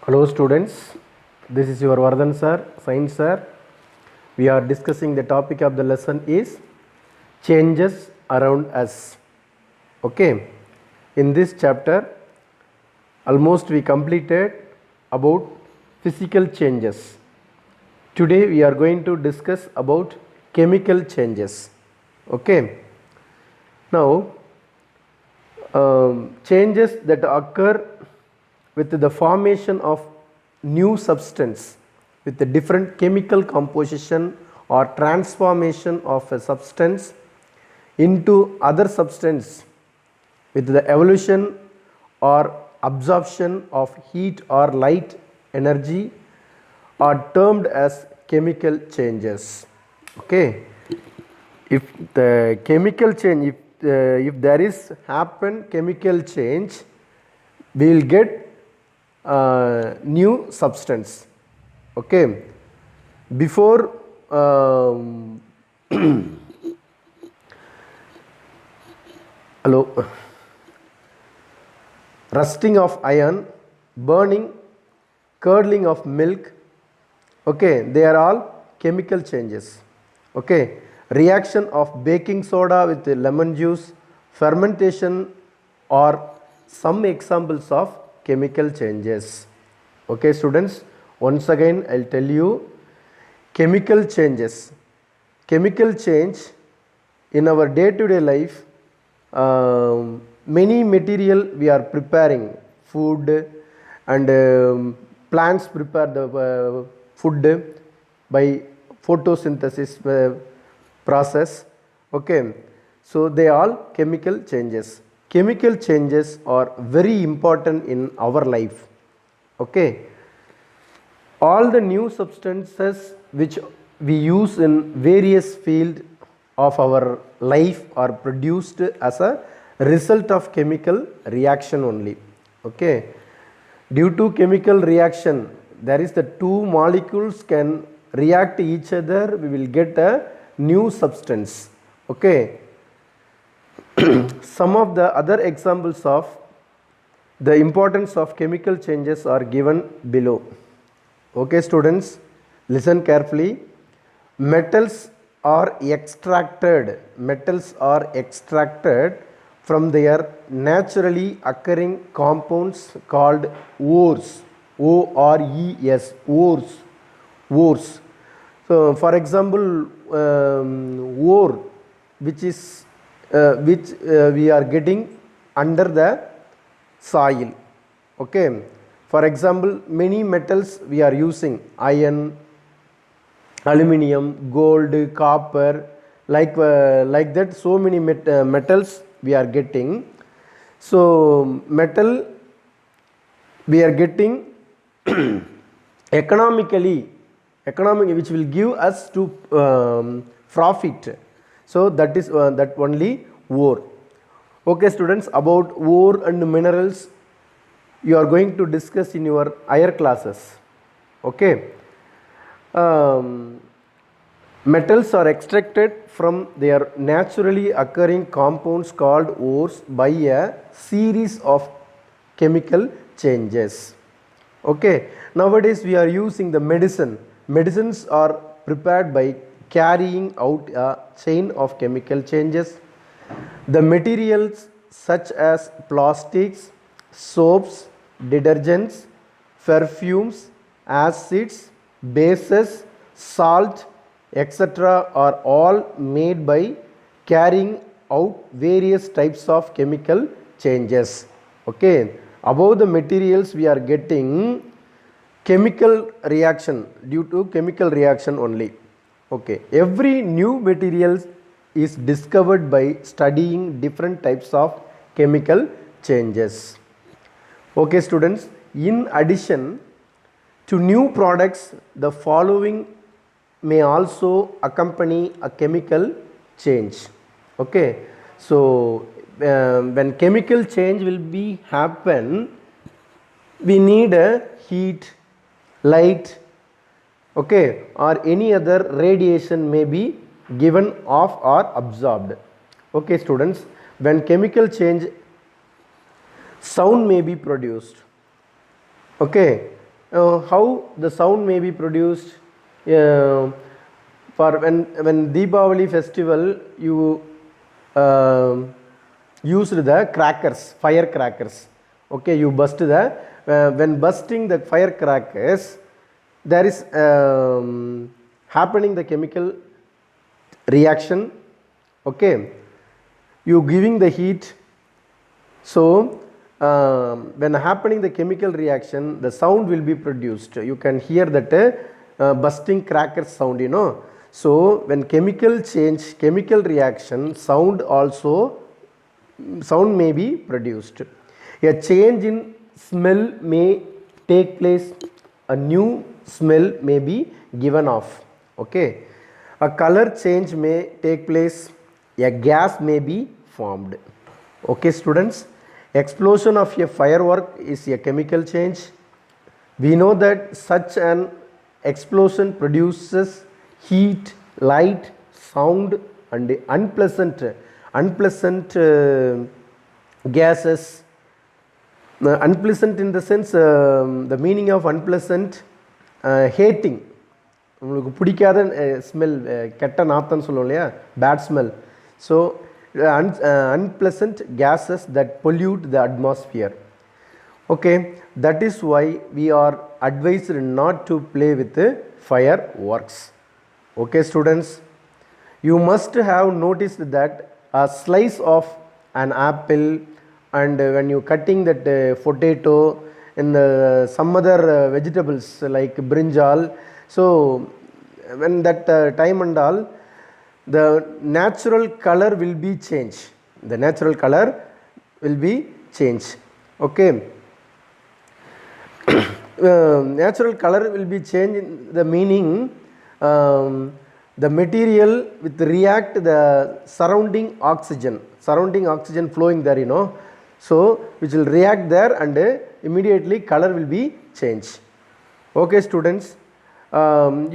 Hello students, this is your Vardhan sir, science sir. We are discussing the topic of the lesson is changes around us. Okay, in this chapter almost we completed about physical changes. Today we are going to discuss about chemical changes. Okay, now changes that occur with the formation of new substance with a different chemical composition or transformation of a substance into other substance with the evolution or absorption of heat or light energy are termed as chemical changes. Okay, if the chemical change, if there is happen chemical change, we will get new substance. Okay, before hello, rusting of iron, burning, curdling of milk, okay, they are all chemical changes. Okay, reaction of baking soda with lemon juice, fermentation are some examples of chemical changes. Okay students, once again I'll tell you chemical changes. Chemical change in our day to day life, many material we are preparing food and plants prepare the food by photosynthesis process. Okay, so they all chemical changes. Chemical changes are very important in our life. Okay, all the new substances which we use in various field of our life are produced as a result of chemical reaction only. Okay, due to chemical reaction there is the two molecules can react each other, we will get a new substance. Okay, some of the other examples of the importance of chemical changes are given below. Okay students, listen carefully. Metals are extracted from their naturally occurring compounds called ores. ORES, ores. So for example, ore which we are getting under the soil. Okay, for example, many metals we are using iron, aluminium, gold, copper, like that. So many metals we are getting. So metal we are getting economic which will give us to profit. So that is that only ore. Okay students, about ore and minerals you are going to discuss in your higher classes. Okay, metals are extracted from their naturally occurring compounds called ores by a series of chemical changes. Okay, nowadays we are using the medicines are prepared by carrying out a chain of chemical changes. The materials such as plastics, soaps, detergents, perfumes, acids, bases, salt, etc. are all made by carrying out various types of chemical changes. Okay, above the materials we are getting chemical reaction due to chemical reaction only. Okay, every new material is discovered by studying different types of chemical changes. Okay students, in addition to new products, the following may also accompany a chemical change. Okay, so when chemical change will be happen, we need a heat, light, okay, or any other radiation may be given off or absorbed. Okay students, when chemical change, sound may be produced. Okay, how the sound may be produced. uh, for when Deepavali festival, you used the crackers, firecrackers. Okay, you burst the when bursting the firecrackers, there is happening the chemical reaction. Okay, you giving the heat. So when happening the chemical reaction, the sound will be produced. You can hear that bursting cracker sound, you know. So when chemical change, chemical reaction, sound may be produced. A change in smell may take place. A new smell may be given off. Okay. A color change may take place. A gas may be formed. Okay, students. Explosion of a firework is a chemical change. We know that such an explosion produces heat, light, sound, and unpleasant gases. Unpleasant in the sense, the meaning of unpleasant, hating. உங்களுக்கு பிடிக்காத smell, கெட்ட நாத்தம்னு சொல்லுவோம் இல்லையா, bad smell. So unpleasant gases that pollute the atmosphere. Okay, that is why we are advised not to play with fireworks. Okay, students, you must have noticed that a slice of an apple, and when you cutting that potato and some other vegetables like brinjal, so when that time and all, the natural color will be changed. The natural color will be changed. Okay. Natural color will be changed in the meaning, the material with react the surrounding oxygen flowing there, you know, so which will react there, and immediately color will be changed. Okay, students,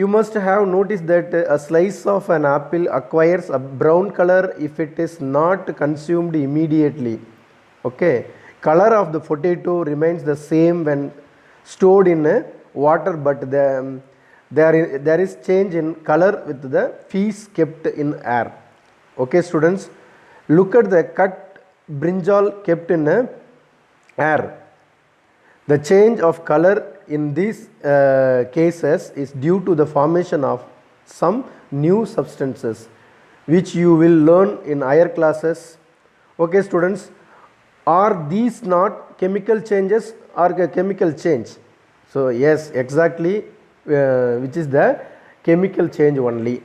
you must have noticed that a slice of an apple acquires a brown color if it is not consumed immediately. Okay, color of the potato remains the same when stored in water, but there is change in color with the fees kept in air. Okay, students, look at the cut brinjal kept in air. The change of color in these cases is due to the formation of some new substances, which you will learn in higher classes. Okay, students, are these not chemical changes or a chemical change? So yes, exactly, which is the chemical change only.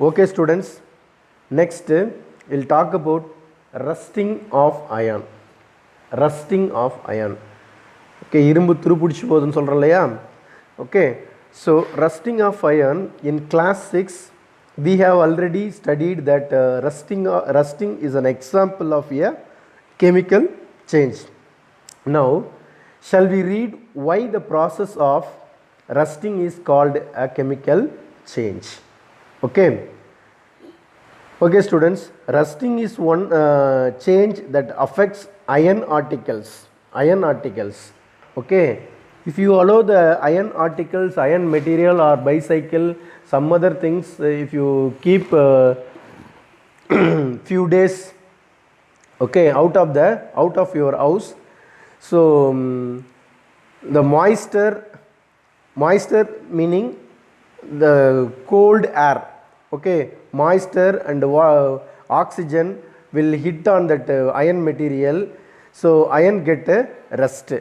Okay, students, next we'll talk about rusting of iron. Rusting of iron. Okay, இரும்பு துருப்பிடிச்சு போகுதுன்னு சொல்கிறோம் இல்லையா. Okay, so rusting of iron in class 6, we have already studied that rusting is an example of a chemical change. Now, shall we read why the process of rusting is called a chemical change? Okay. Okay, students, rusting is one change that affects iron articles. Okay, if you allow the iron articles, iron material or bicycle, some other things, if you keep few days, okay, out of your house, so the moisture meaning the cold air, okay, moisture and oxygen will hit on that iron material, so iron get rust.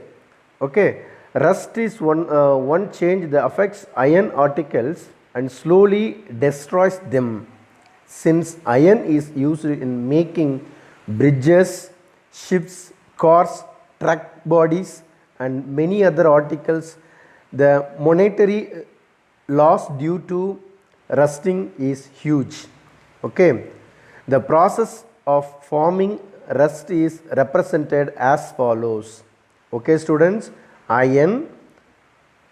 Okay, rust is one change that affects iron articles and slowly destroys them. Since iron is used in making bridges, ships, cars, truck bodies, and many other articles, the monetary loss due to rusting is huge. Okay, the process of forming rust is represented as follows. Okay, students, iron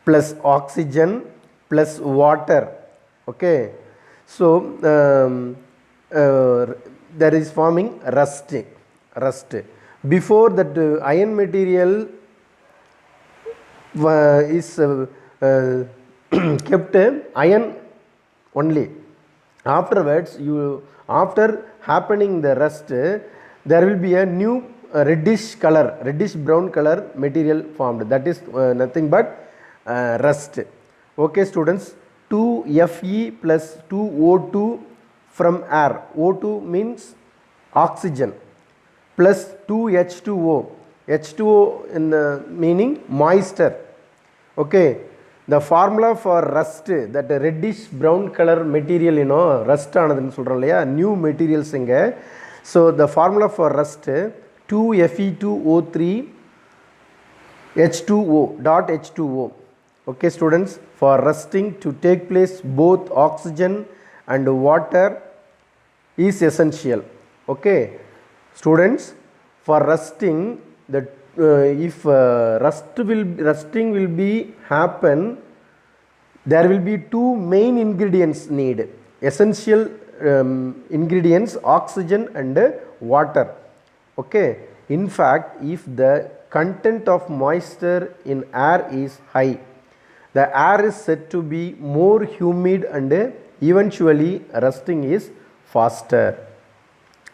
plus oxygen plus water. Okay, so there is forming rust. Before that iron material is kept iron only. Afterwards, after happening the rust, there will be a new reddish color, reddish brown color material formed. That is nothing but rust. Okay students, 2Fe plus 2O2 from air. O2 means oxygen, plus 2H2O. H2O in the meaning moisture. Okay, the formula for rust, that reddish brown color material, rust ஆனதுன்னு சொல்கிறோம் இல்லையா, new materials இங்கே. So the formula for rust 2Fe2O3 H2O dot H2O. Okay students, for rusting to take place both oxygen and water is essential. Okay students, for rusting, the if rusting will be happen, there will be two main ingredients need, essential ingredients, oxygen and water. Okay, in fact, if the content of moisture in air is high, the air is said to be more humid and eventually rusting is faster.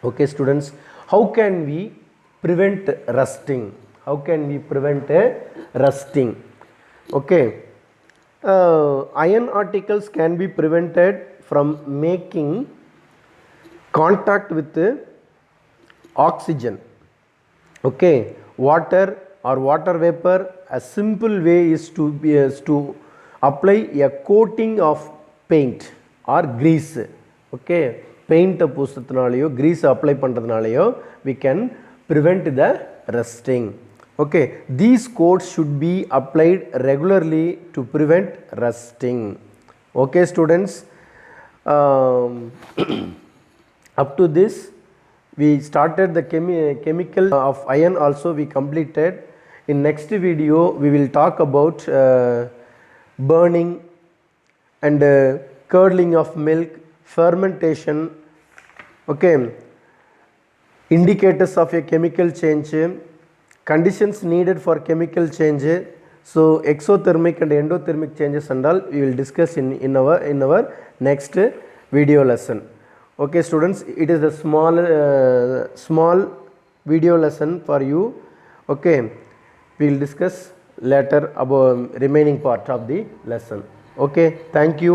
Okay students, how can we prevent rusting? How can we prevent rusting? Okay, iron particles can be prevented from making contact with oxygen. Okay, water or water vapor, a simple way is to apply a coating of paint or grease. Okay, paint பூசத்துனாலயோ grease apply பண்றதுனாலயோ we can prevent the rusting. Okay, these coats should be applied regularly to prevent rusting. Okay students, up to this we started the chemical of iron also we completed. In next video we will talk about burning and curdling of milk, fermentation. Okay, indicators of a chemical change, conditions needed for chemical change. So exothermic and endothermic changes and all we will discuss in our next video lesson. Okay students, it is a small video lesson for you. Okay, we will discuss later about remaining part of the lesson. Okay, thank you.